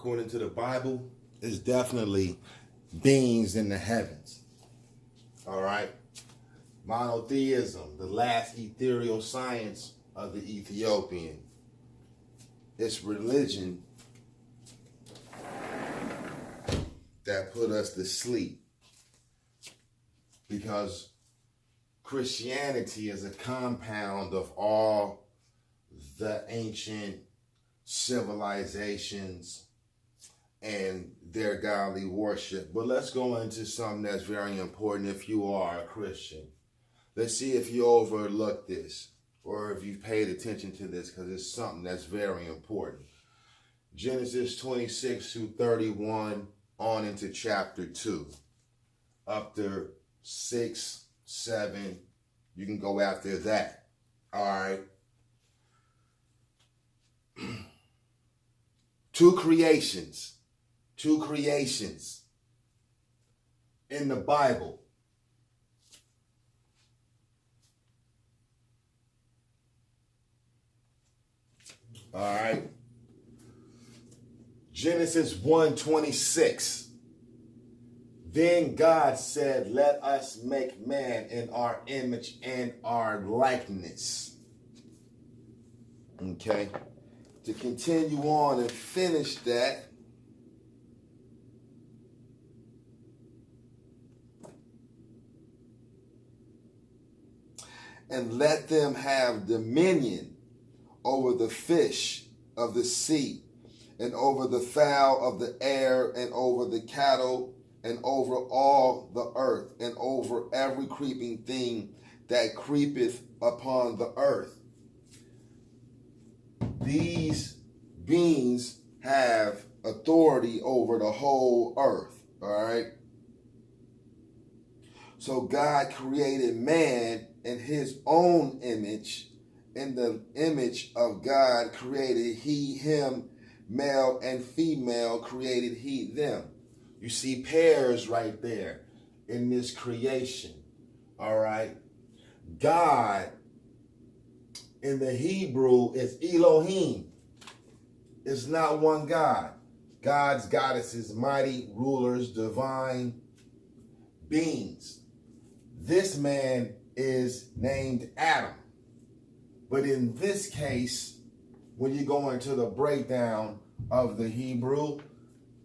according to the Bible, is definitely beings in the heavens. All right? Monotheism, the last ethereal science of the Ethiopian. It's religion that put us to sleep, because Christianity is a compound of all the ancient civilizations and their godly worship. But let's go into something that's very important if you are a Christian. Let's see if you overlooked this or if you've paid attention to this, because it's something that's very important. Genesis 26-31 on into chapter 2. Up to 6, 7. You can go after that. All right. Two creations in the Bible. All right. Genesis 1:26. Then God said, let us make man in our image and our likeness. Okay. To continue on and finish that, and let them have dominion over the fish of the sea, and over the fowl of the air, and over the cattle, and over all the earth, and over every creeping thing that creepeth upon the earth. These beings have authority over the whole earth, all right? So God created man in his own image. In the image of God created he him, male and female created he them. You see pairs right there in this creation, all right? God in the Hebrew is Eloheem. It's not one God. Gods, goddesses, mighty rulers, divine beings. This man is named Adam. But in this case, when you go into the breakdown of the Hebrew,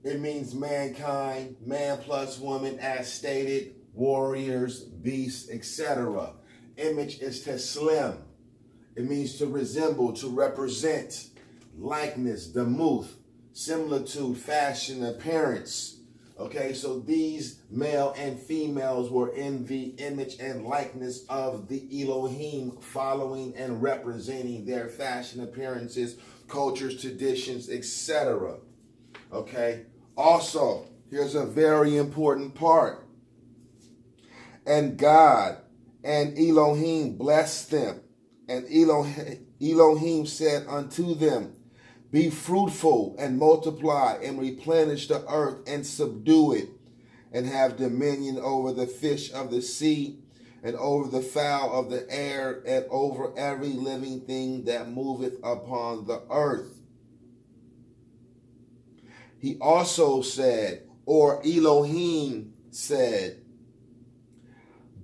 it means mankind, man plus woman, as stated, warriors, beasts, etc. Image is teslim. It means to resemble, to represent, likeness, demuth, similitude, fashion, appearance. Okay, so these male and females were in the image and likeness of the Elohim, following and representing their fashion, appearances, cultures, traditions, etc. Okay, also, here's a very important part. And God and Elohim blessed them. And Elohim said unto them, be fruitful and multiply and replenish the earth and subdue it, and have dominion over the fish of the sea and over the fowl of the air and over every living thing that moveth upon the earth. He also said, or Elohim said,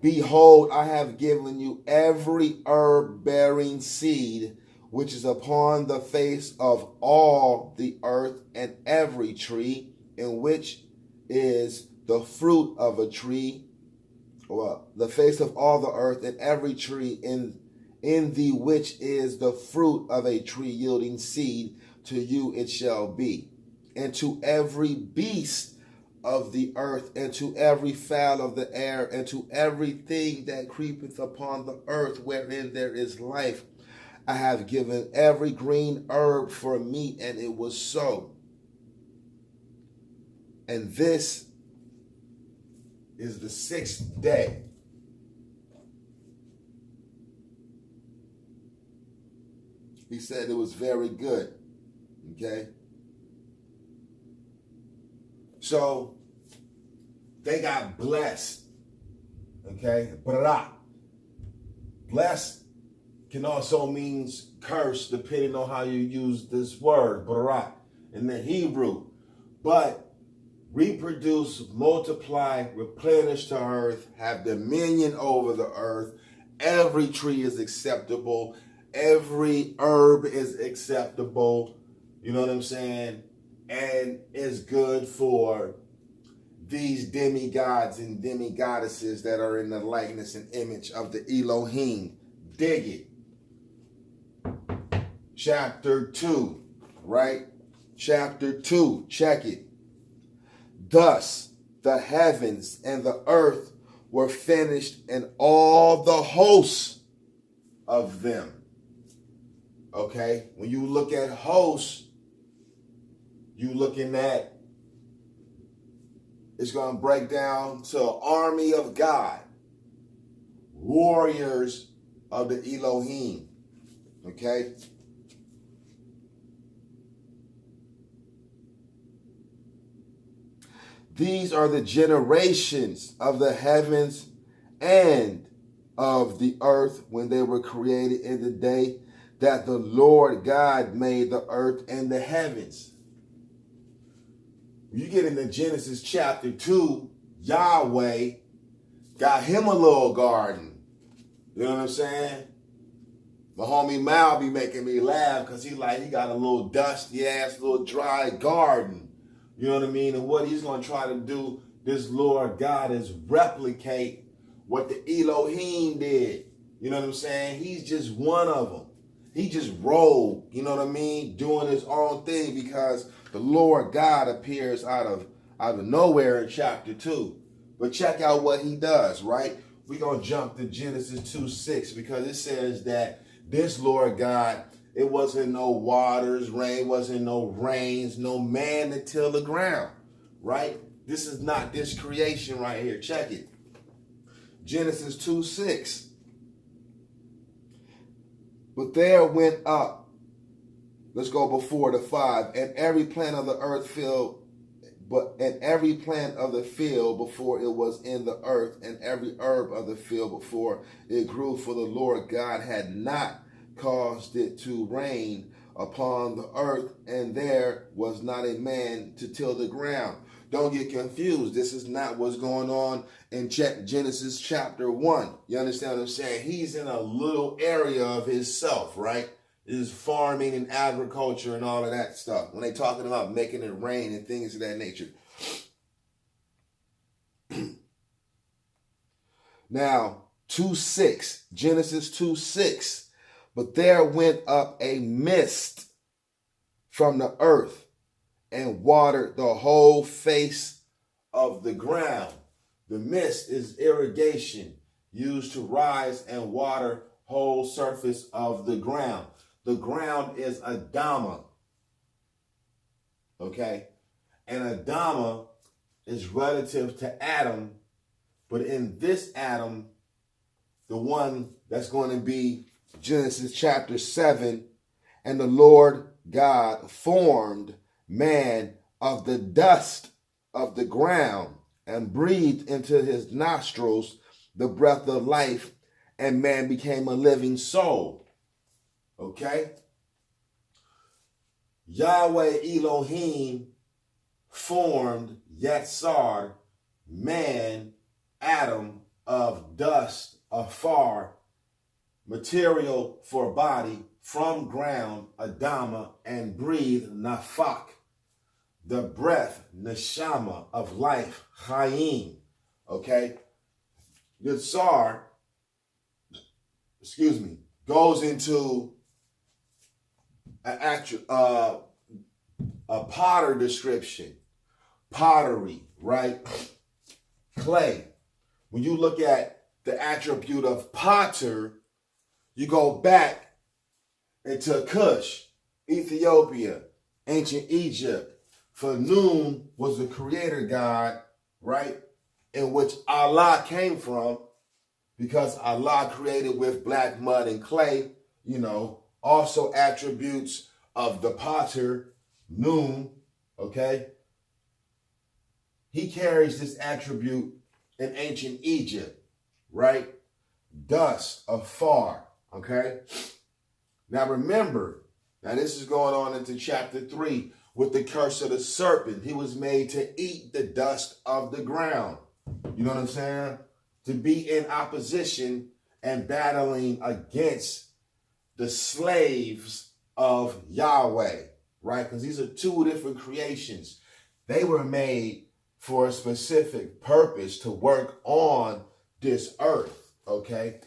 behold, I have given you every herb bearing seed which is upon the face of all the earth, and every tree in which is the fruit of a tree, well, the face of all the earth, and every tree in the which is the fruit of a tree yielding seed, to you it shall be. And to every beast of the earth, and to every fowl of the air, and to everything that creepeth upon the earth wherein there is life, I have given every green herb for meat, and it was so. And this is the 6th day. He said it was very good. Okay? So they got blessed. Okay? Barak. Blessed can also means curse, depending on how you use this word, barak, in the Hebrew. but reproduce, multiply, replenish the earth, have dominion over the earth. Every tree is acceptable. Every herb is acceptable. You know what I'm saying? And is good for these demigods and demigoddesses that are in the likeness and image of the Elohim. Dig it. Chapter 2, right? Chapter 2, check it. Thus the heavens and the earth were finished, and all the hosts of them. Okay? When you look at hosts, you looking at, it's going to break down to an army of God, warriors of the Elohim. Okay? These are the generations of the heavens and of the earth when they were created in the day that the Lord God made the earth and the heavens. You get into Genesis chapter 2, Yahweh got him a little garden. You know what I'm saying? My homie Mal be making me laugh because he got a little dusty ass, little dry garden. You know what I mean? And what he's going to try to do, this Lord God, is replicate what the Elohim did. You know what I'm saying? He's just one of them. He just rolled, you know what I mean, doing his own thing because the Lord God appears out of nowhere in chapter 2. But check out what he does, right? We're going to jump to Genesis 2:6 because it says that this Lord God, it wasn't no waters, rain, wasn't no rains, no man to till the ground, right? This is not this creation right here. Check it. Genesis 2:6. But there went up, let's go before the 5, and every plant of the earth and every plant of the field before it was in the earth, and every herb of the field before it grew, for the Lord God had not caused it to rain upon the earth, and there was not a man to till the ground. Don't get confused. This is not what's going on in Genesis chapter 1. You understand what I'm saying? He's in a little area of himself, right? Is farming and agriculture and all of that stuff. When they talking about making it rain and things of that nature. Now, 2:6, Genesis 2:6. But there went up a mist from the earth and watered the whole face of the ground. The mist is irrigation used to rise and water whole surface of the ground. The ground is Adama. Okay? And Adama is relative to Adam, but in this Adam, the one that's going to be Genesis chapter 7, and the Lord God formed man of the dust of the ground and breathed into his nostrils the breath of life, and man became a living soul. Okay? Yahweh Elohim formed Yetzar, man, Adam, of dust, afar, material for body, from ground, Adama, and breathed Nafak, the breath, Neshama, of life, Chaim. Okay? Yetzar, goes into a potter description. Pottery, right? Clay. When you look at the attribute of potter, you go back into Cush, Ethiopia, ancient Egypt. For Nun was the creator God, right? In which Allah came from, because Allah created with black mud and clay, also attributes of the potter, Nun, okay? He carries this attribute in ancient Egypt, right? Dust, afar, okay? Now remember, this is going on into chapter 3. with the curse of the serpent. He was made to eat the dust of the ground. You know what I'm saying? To be in opposition and battling against the slaves of Yahweh, right? Because these are two different creations. They were made for a specific purpose to work on this earth, okay?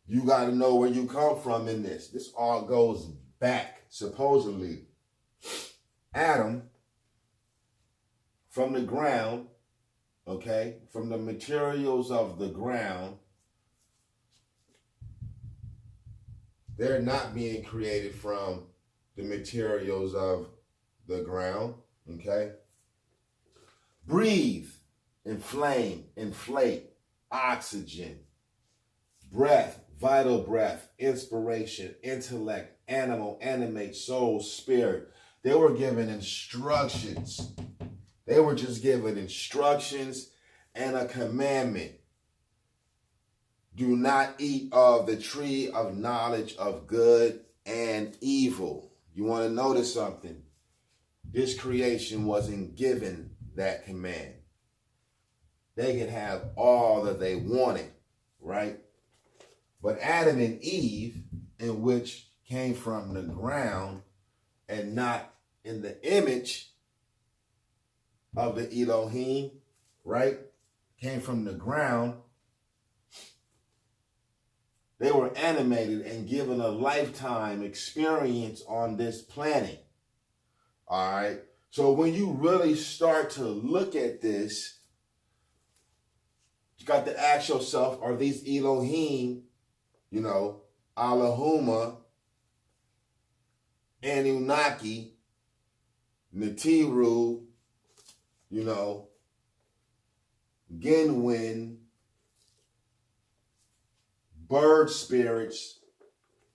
You got to know where you come from in this. This all goes back, supposedly. Adam, from the ground, okay, from the materials of the ground, they're not being created from the materials of the ground, okay? Breathe, inflame, inflate, oxygen, breath, vital breath, inspiration, intellect, animal, animate, soul, spirit. They were given instructions. They were just given instructions and a commandment. Do not eat of the tree of knowledge of good and evil. You want to notice something? This creation wasn't given that command. They could have all that they wanted, right? But Adam and Eve, in which came from the ground and not in the image of the Eloheem, right? Came from the ground. They were animated and given a lifetime experience on this planet. All right. So when you really start to look at this, you got to ask yourself, are these Elohim, you know, Allahumma, Anunnaki, Natiru, you know, Genwin, bird spirits,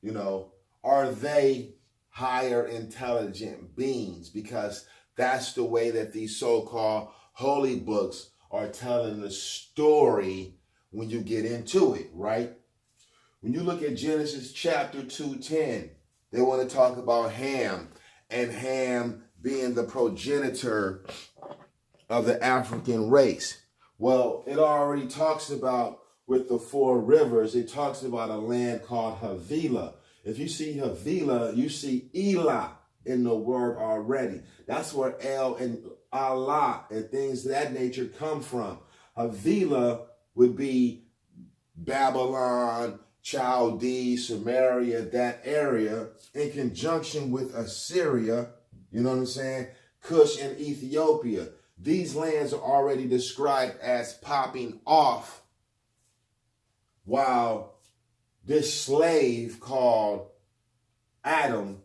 you know, are they higher intelligent beings? Because that's the way that these so-called holy books are telling the story when you get into it, right? When you look at Genesis chapter 2:10, they want to talk about Ham, and Ham being the progenitor of the African race. Well, it already talks about with the four rivers, it talks about a land called Havilah. If you see Havilah, you see Elah in the word already. That's where El and Allah and things of that nature come from. Havilah would be Babylon, Chaldee, Samaria, that area, in conjunction with Assyria, you know what I'm saying? Cush and Ethiopia. These lands are already described as popping off while this slave called Adam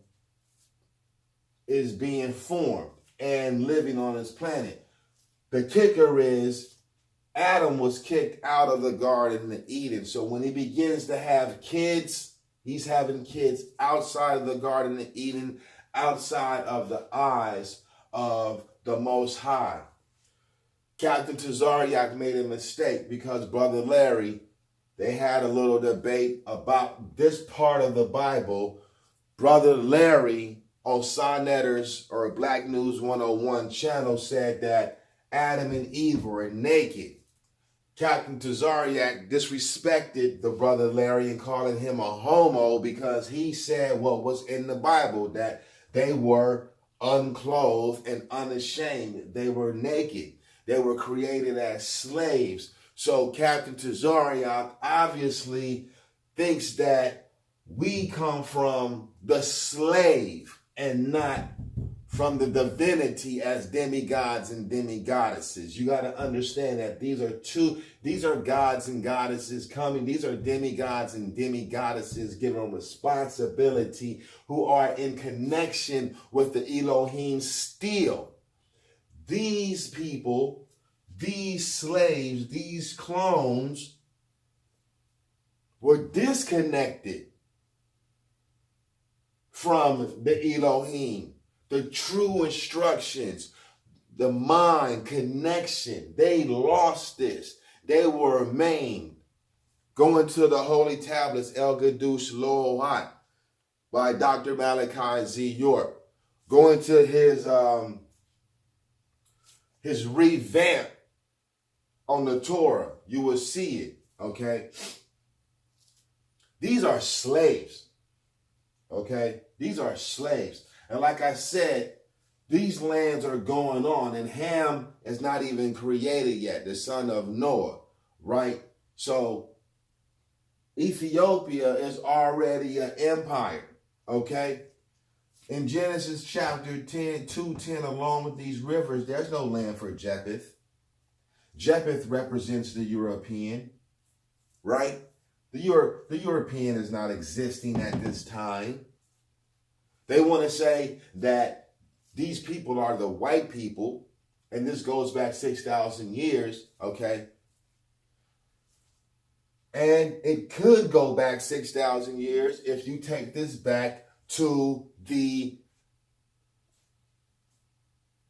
is being formed and living on this planet. The kicker is Adam was kicked out of the Garden of Eden. So when he begins to have kids, he's having kids outside of the Garden of Eden, outside of the eyes of the Most High. Captain Tazariak made a mistake because Brother Larry, they had a little debate about this part of the Bible. Brother Larry on Sonnetters or Black News 101 channel said that Adam and Eve were naked. Captain Tazariak disrespected the Brother Larry and calling him a homo because he said what was in the Bible, that they were unclothed and unashamed. They were naked. They were created as slaves. So Captain Tazariak obviously thinks that we come from the slave and not from the divinity as demigods and demigoddesses. You got to understand that these are gods and goddesses coming. These are demigods and demigoddesses given responsibility who are in connection with the Elohim still. These people, these slaves, these clones were disconnected from the Elohim, the true instructions, the mind connection. They lost this. They were maimed. Going to the Holy Tablets, El Gadush Lohat by Dr. Malachi Z. York. Going to his his revamp on the Torah. You will see it, okay? These are slaves, okay? These are slaves. And like I said, these lands are going on, and Ham is not even created yet, the son of Noah, right? So Ethiopia is already an empire, okay? In Genesis chapter 10, 2:10, along with these rivers, there's no land for Japheth. Japheth represents the European, right? The European is not existing at this time. They want to say that these people are the white people, and this goes back 6,000 years, okay? And it could go back 6,000 years if you take this back to the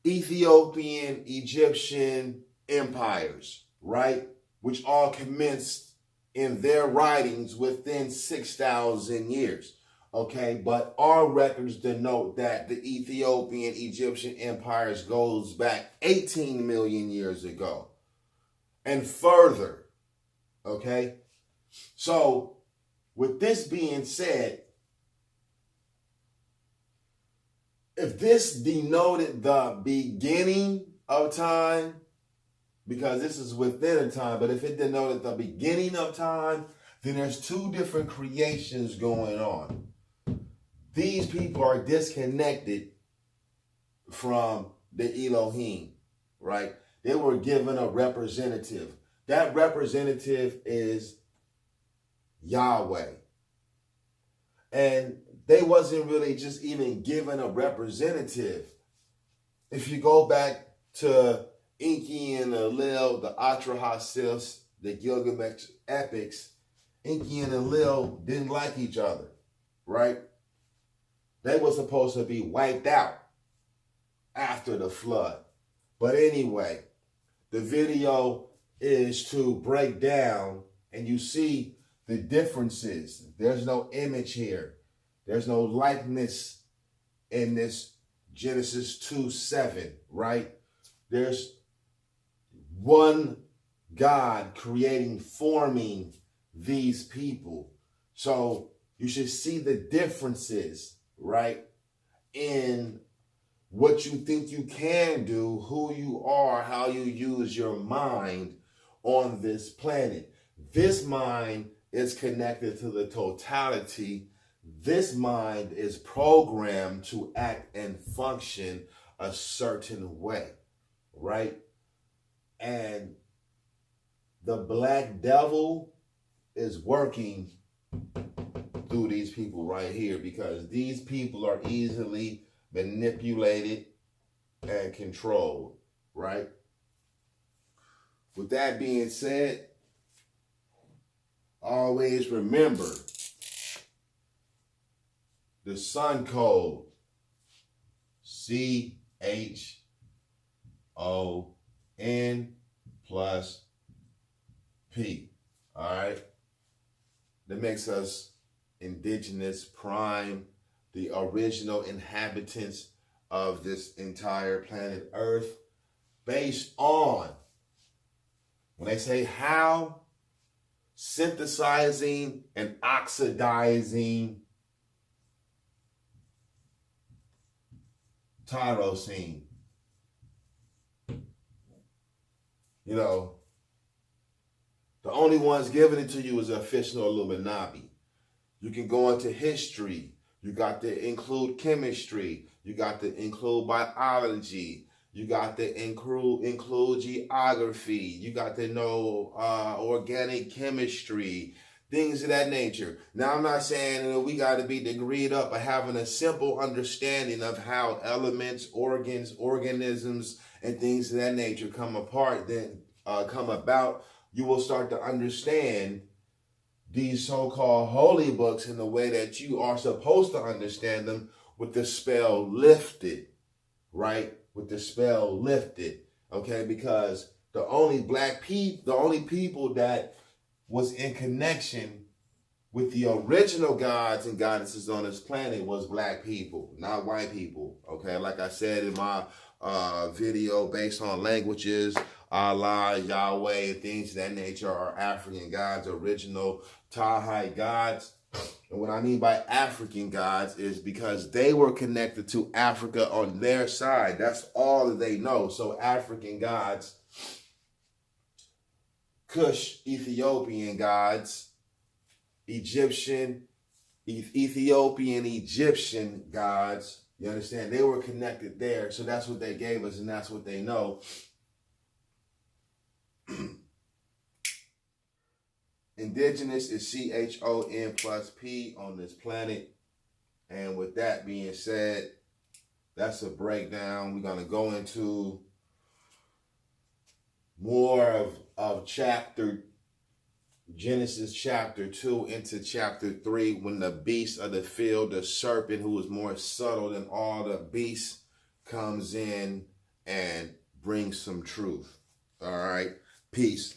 Ethiopian, Egyptian empires, right? Which all commenced in their writings within 6,000 years. Okay, but our records denote that the Ethiopian, Egyptian empires goes back 18 million years ago and further. Okay, so with this being said, if this denoted the beginning of time, because this is within a time, but if it denoted the beginning of time, then there's two different creations going on. These people are disconnected from the Elohim, right? They were given a representative. That representative is Yahweh. And they wasn't really just even given a representative. If you go back to Enki and Enlil, the Atrahasis, the Gilgamesh epics, Enki and Enlil didn't like each other, right? They were supposed to be wiped out after the flood. But anyway, the video is to break down, and you see the differences. There's no image here. There's no likeness in this Genesis 2:7, right? There's one God creating, forming these people. So you should see the differences, right, in what you think you can do, who you are, how you use your mind on this planet. This mind is connected to the totality. This mind is programmed to act and function a certain way, right? And the black devil is working through these people right here, because these people are easily manipulated and controlled, right? With that being said, always remember the sun code, CHON+P. All right? That makes us indigenous, prime, the original inhabitants of this entire planet Earth, based on, when they say how, synthesizing and oxidizing tyrosine. You know, the only ones giving it to you is the official Illuminati. You can go into history. You got to include chemistry. You got to include biology. You got to include geography. You got to know organic chemistry, things of that nature. Now, I'm not saying that we got to be degreed up, but having a simple understanding of how elements, organs, organisms, and things of that nature come apart, then come about, you will start to understand these so-called holy books in the way that you are supposed to understand them, with the spell lifted, right? With the spell lifted, okay? Because the only people that was in connection with the original gods and goddesses on this planet was black people, not white people, okay? Like I said in my video based on languages. Allah, Yahweh, and things of that nature are African gods, original Tahite gods. And what I mean by African gods is because they were connected to Africa on their side. That's all that they know. So African gods, Cush, Ethiopian gods, Ethiopian, Egyptian gods. You understand? They were connected there. So that's what they gave us, and that's what they know. Indigenous is CHON+P on this planet. And with that being said, that's a breakdown. We're going to go into more of chapter Genesis chapter 2 into chapter 3, when the beast of the field, the serpent who is more subtle than all the beasts, comes in and brings some truth. All right. Peace.